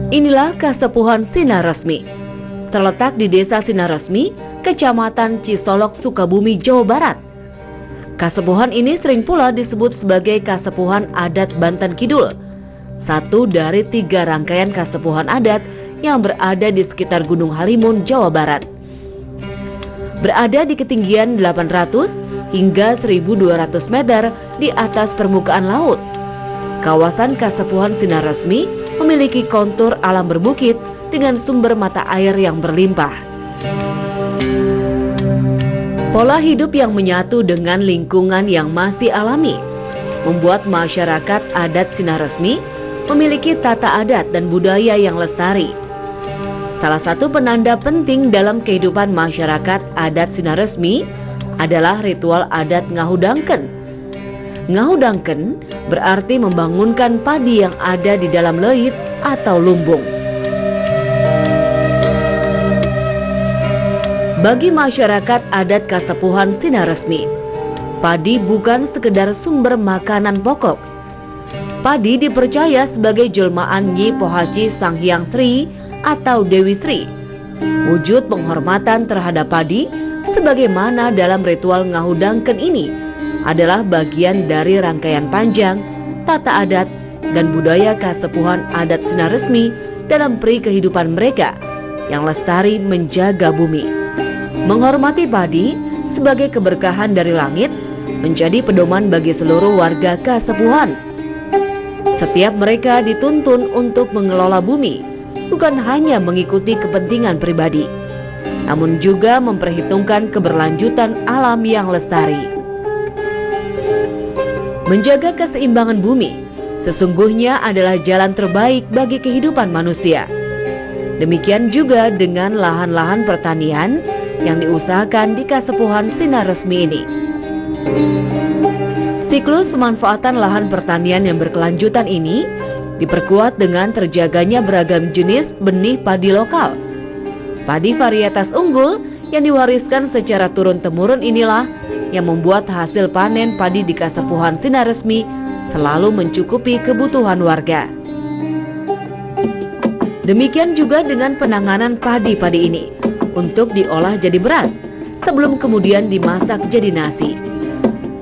Inilah Kasepuhan Sinar Resmi. Terletak di Desa Sinar Resmi, Kecamatan Cisolok, Sukabumi, Jawa Barat. Kasepuhan ini sering pula disebut sebagai Kasepuhan Adat Banten Kidul, satu dari 3 rangkaian kasepuhan adat yang berada di sekitar Gunung Halimun, Jawa Barat. Berada di ketinggian 800 hingga 1200 meter di atas permukaan laut. Kawasan Kasepuhan Sinar Resmi memiliki kontur alam berbukit dengan sumber mata air yang berlimpah. Pola hidup yang menyatu dengan lingkungan yang masih alami membuat masyarakat adat Sinar Resmi memiliki tata adat dan budaya yang lestari. Salah satu penanda penting dalam kehidupan masyarakat adat Sinar Resmi adalah ritual adat Ngahudangken. Ngahudangken berarti membangunkan padi yang ada di dalam leit atau lumbung. Bagi masyarakat adat Kasepuhan Sinar Resmi, padi bukan sekedar sumber makanan pokok. Padi dipercaya sebagai jelmaan Nyi Pohaci Sang Hyang Sri atau Dewi Sri, wujud penghormatan terhadap padi sebagaimana dalam ritual Ngahudangken ini adalah bagian dari rangkaian panjang tata adat dan budaya Kasepuhan Adat Sinar Resmi dalam peri kehidupan mereka yang lestari menjaga bumi. Menghormati padi sebagai keberkahan dari langit menjadi pedoman bagi seluruh warga Kasepuhan. Setiap mereka dituntun untuk mengelola bumi, bukan hanya mengikuti kepentingan pribadi, namun juga memperhitungkan keberlanjutan alam yang lestari. Menjaga keseimbangan bumi sesungguhnya adalah jalan terbaik bagi kehidupan manusia. Demikian juga dengan lahan-lahan pertanian yang diusahakan di Kasepuhan Sinar Resmi ini. Siklus pemanfaatan lahan pertanian yang berkelanjutan ini diperkuat dengan terjaganya beragam jenis benih padi lokal. Padi varietas unggul yang diwariskan secara turun-temurun inilah yang membuat hasil panen padi di Kasepuhan Sinar Resmi selalu mencukupi kebutuhan warga. Demikian juga dengan penanganan padi-padi ini untuk diolah jadi beras sebelum kemudian dimasak jadi nasi.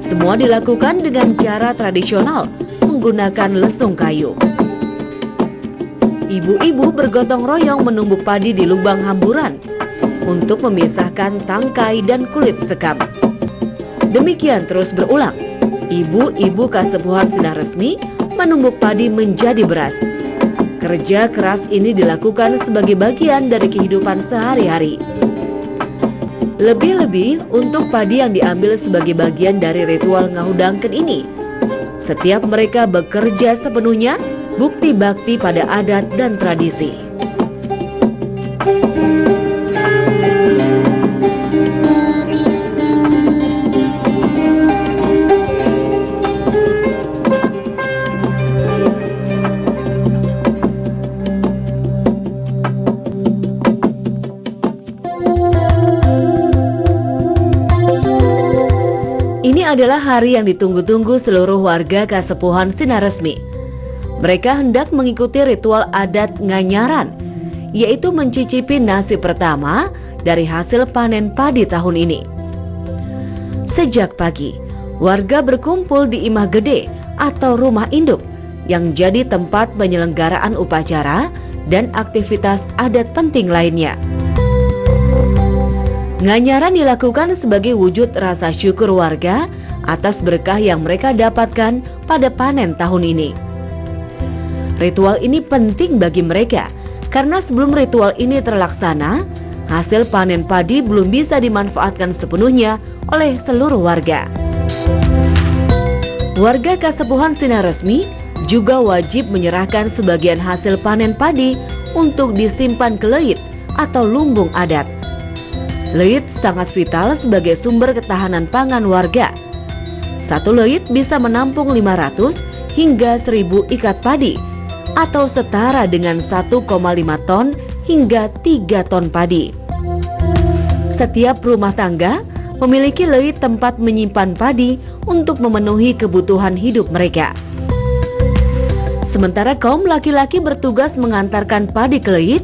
Semua dilakukan dengan cara tradisional menggunakan lesung kayu. Ibu-ibu bergotong royong menumbuk padi di lubang hamburan untuk memisahkan tangkai dan kulit sekam. Demikian terus berulang. Ibu-ibu Kasepuhan Sinar Resmi menumbuk padi menjadi beras. Kerja keras ini dilakukan sebagai bagian dari kehidupan sehari-hari. Lebih-lebih untuk padi yang diambil sebagai bagian dari ritual Ngahudangken ini. Setiap mereka bekerja sepenuhnya bukti bakti pada adat dan tradisi. Ini adalah hari yang ditunggu-tunggu seluruh warga Kasepuhan Sinar Resmi. Mereka hendak mengikuti ritual adat Nganyaran, yaitu mencicipi nasi pertama dari hasil panen padi tahun ini. Sejak pagi, warga berkumpul di Imah Gede atau rumah induk yang jadi tempat penyelenggaraan upacara dan aktivitas adat penting lainnya. Nganyaran dilakukan sebagai wujud rasa syukur warga atas berkah yang mereka dapatkan pada panen tahun ini. Ritual ini penting bagi mereka karena sebelum ritual ini terlaksana, hasil panen padi belum bisa dimanfaatkan sepenuhnya oleh seluruh warga. Warga Kasepuhan Sinar Resmi juga wajib menyerahkan sebagian hasil panen padi untuk disimpan ke leit atau lumbung adat. Leit sangat vital sebagai sumber ketahanan pangan warga. Satu leit bisa menampung 500 hingga 1000 ikat padi atau setara dengan 1,5 ton hingga 3 ton padi. Setiap rumah tangga memiliki leit tempat menyimpan padi untuk memenuhi kebutuhan hidup mereka. Sementara kaum laki-laki bertugas mengantarkan padi ke Leit,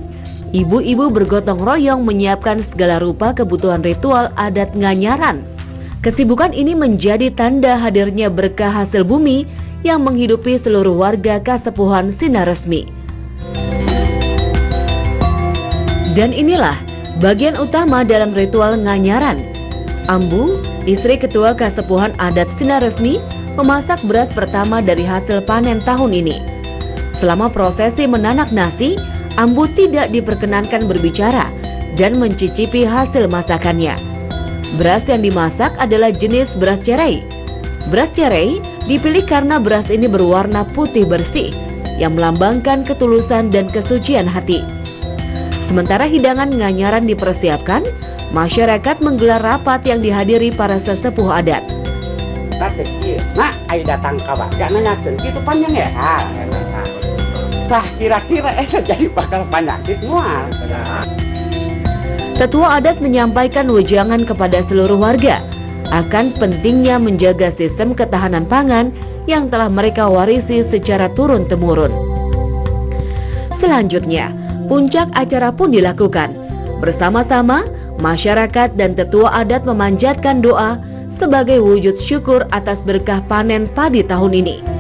ibu-ibu bergotong royong menyiapkan segala rupa kebutuhan ritual adat Nganyaran. Kesibukan ini menjadi tanda hadirnya berkah hasil bumi yang menghidupi seluruh warga Kasepuhan Sinaresmi. Dan inilah bagian utama dalam ritual Nganyaran. Ambu, istri ketua Kasepuhan Adat Sinaresmi, memasak beras pertama dari hasil panen tahun ini. Selama prosesi menanak nasi, Ambu tidak diperkenankan berbicara dan mencicipi hasil masakannya. Beras yang dimasak adalah jenis beras cerei. Beras cerei dipilih karena beras ini berwarna putih bersih yang melambangkan ketulusan dan kesucian hati. Sementara hidangan Nganyaran dipersiapkan, masyarakat menggelar rapat yang dihadiri para sesepuh adat. Nah, ayo datang kabar, gak nanyakan, gitu panjang ya? Tah kira-kira jadi bakal penyakit mual. Ketua adat menyampaikan wejangan kepada seluruh warga akan pentingnya menjaga sistem ketahanan pangan yang telah mereka warisi secara turun-temurun. Selanjutnya, puncak acara pun dilakukan. Bersama-sama, masyarakat dan tetua adat memanjatkan doa sebagai wujud syukur atas berkah panen padi tahun ini.